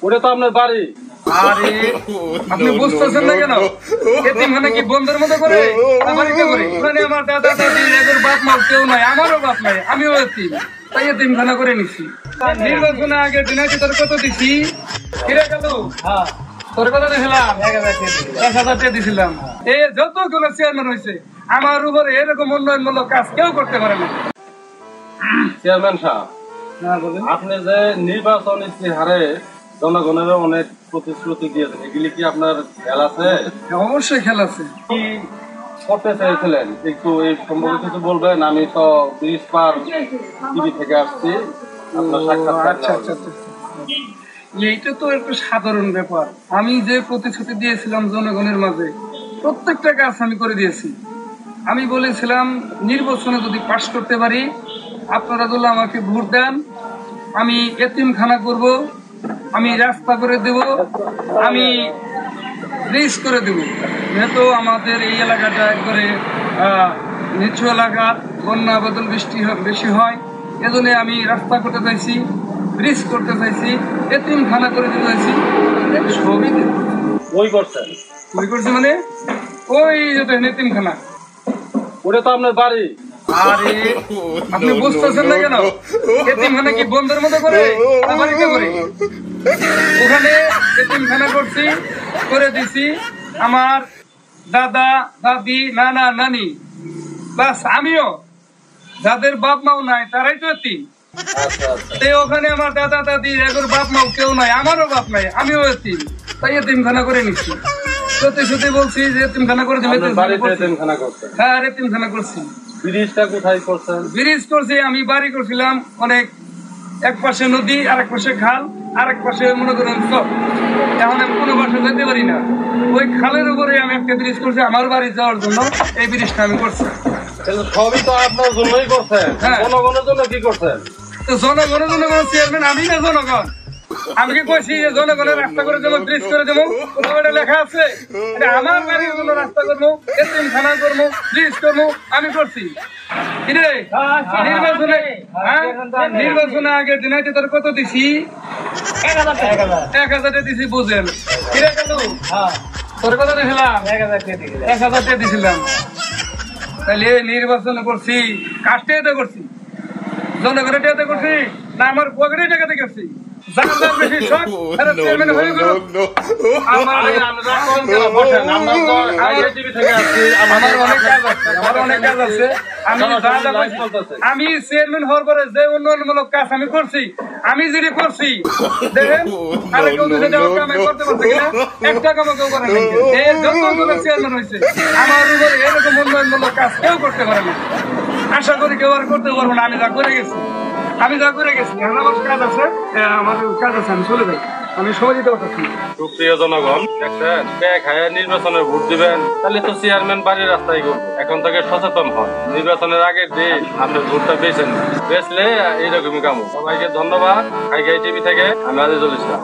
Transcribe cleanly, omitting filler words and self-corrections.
ওটা তো আপনার বাড়ি। আরে আপনি বুঝতেছেন না কেন? এতিমখানা কি বন্ধের মতো করে বাড়িতে করে? ওখানে আমার দাদা দাদি এদের বাপ মা কেউ নাই, আমারও বাপ নাই, আমিও এতিম, তাই এতিমখানা করে নিছি। নির্বাচনে আগে দিনাকে তোর কত দিছি? ফিরে গেল তোর কত দিয়েছিলাম? 1000 টাকা দিয়েছিলাম। এই যতগুলো চেয়ারম্যান হয়েছে আমার উপরে এরকম উন্নয়নমূলক কাজ কেউ করতে পারে না। চেয়ারম্যান সাহেব, আপনি যে নির্বাচন ইস্তেহারে জনগণের অনেক প্রতিশ্রুতি দিয়েছেন, এগুলি কি আপনার খেয়াল আছে? অবশ্যই খেয়াল আছে। কি করতে চাইছিলেন একটু এই সম্পর্কে কিছু বলবেন? আমি তো 30 পার টিভি থেকে আসছি, আপনার সাক্ষাৎকার। আচ্ছা, এইটা তো একটু সাধারণ ব্যাপার। আমি যে প্রতিশ্রুতি দিয়েছিলাম জনগণের মাঝে প্রত্যেকটা কাজ আমি করে দিয়েছি। আমি বলেছিলাম নির্বাচনে যদি পাশ করতে পারি আপনারা যদি আমাকে ভোট দেন আমি এতিমখানা করব, আমি রাস্তা করে দেব, আমি ব্রিজ করে দেব। যেহেতু আমাদের এই এলাকাটা একবারে নিচু এলাকা, বন্যা বাদল বৃষ্টি বেশি হয়, এজন্য আমি রাস্তা করতে চাইছি, ব্রিজ করতে চাইছি, এতিমখানা করে দিতে চাইছি। সবই ওই করছেন? ওই করছি মানে ওই যে এতিমখানা, ওটা তো আপনার বাড়ি। আরে আপনি বুঝতেছেন না কেন? এতিমখানা কি বন্ধের মতো করে বাড়িতে করে? ওখানে এতিমখানা করছি, করে দিছি আমার দাদা দাদি নানা নানি, বাস আমিও, যাদের বাপ মাও নাই তারাই তো এতিম। ওখানে আমার দাদা দাদি এগোর বাপ মাও কেউ নাই, আমারও বাপ নাই, আমিও এতিম, তাই এতিমখানা করে নিচ্ছি। সত্যি বলছি যে এতিমখানা করে দিলে। হ্যাঁ, এতিমখানা করছি। ব্রিজটা কোথায় করছেন? ব্রিজ করছি আমি, বাড়ি করছিলাম অনেক, এক পাশে নদী আর এক পাশে খাল আর এক পাশে মনে করেন চর। এখন আমি কোনো বাসা যেতে পারি না, ওই খালের উপরে আমি একটা ব্রিজ করছি আমার বাড়ি যাওয়ার জন্য। এই ব্রিজটা আমি করছি। সবই তো আপনার জন্যই করছেন। জনগণের জন্য কি করছেন? তো জনগণের জন্য কোনো চেয়ারম্যান আমি না জনগণ? আমি কি কইছি যে জনগণের রাস্তা করে দেবো, ব্রিজ করে দেবো? কোথাও এটা লেখা আছে? আমার বাড়ির জন্য রাস্তা করবো, এতিমখানা করবো, ব্রিজ করবো, আমি করছি। নির্বাচনে আগে দিনাইতে তোর কত দিছি? 1000 টাকা দিছি, বুঝেন? ফিরে গেল তোর কত দিয়েছিলাম? 1000 টাকা দিয়েছিলাম। তাহলে নির্বাচন করছি কাস্টে করছি, জনগণের টাকাতে করছি না আমার পকেটের টাকাতে করছি? আমি চেয়ারম্যান হওয়ার পরে যে উন্নয়নমূলক কাজ আমি করছি, আমি যদি করছি দেখেন আর কেউ করতে পারছে কিনা? একটা কাম কেউ করে নাই। যতগুলো চেয়ারম্যান হয়েছে আমার উপরে এরকম উন্নয়নমূলক কাজ কেউ করতে পারে না। আশা করি কেউ আর করতে পারবো না। আমি যা করে গেছি আমার কাজ আছে, আমার কাজ আছে, আমি চলে যাই, আমি সময় দিতে পারছি। সুপ্রিয় জনগণ, নির্বাচনে ভোট দিবেন, তাহলে তো চেয়ারম্যান বাড়ির রাস্তায় করবো। এখন থেকে সচেতন হন, নির্বাচনের আগের দিন আপনি ভোটটা বেছেন, বেচলে এইরকমই কাম। সবাইকে ধন্যবাদ। খাই টিভি থেকে আমি আজিজুল ইসলাম।